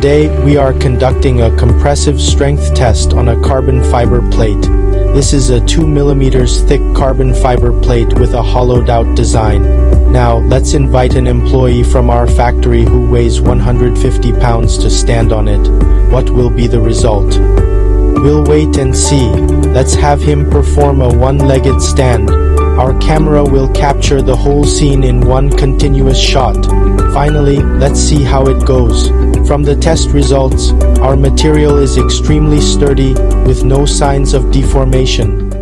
Today, we are conducting a compressive strength test on a carbon fiber plate. This is a 2 mm thick carbon fiber plate with a hollowed-out design. Now, let's invite an employee from our factory who weighs 150 pounds to stand on it. What will be the result? We'll wait and see. Let's have him perform a one-legged stand. Our camera will capture the whole scene in one continuous shot. Finally, let's see how it goes. From the test results, our material is extremely sturdy, with no signs of deformation.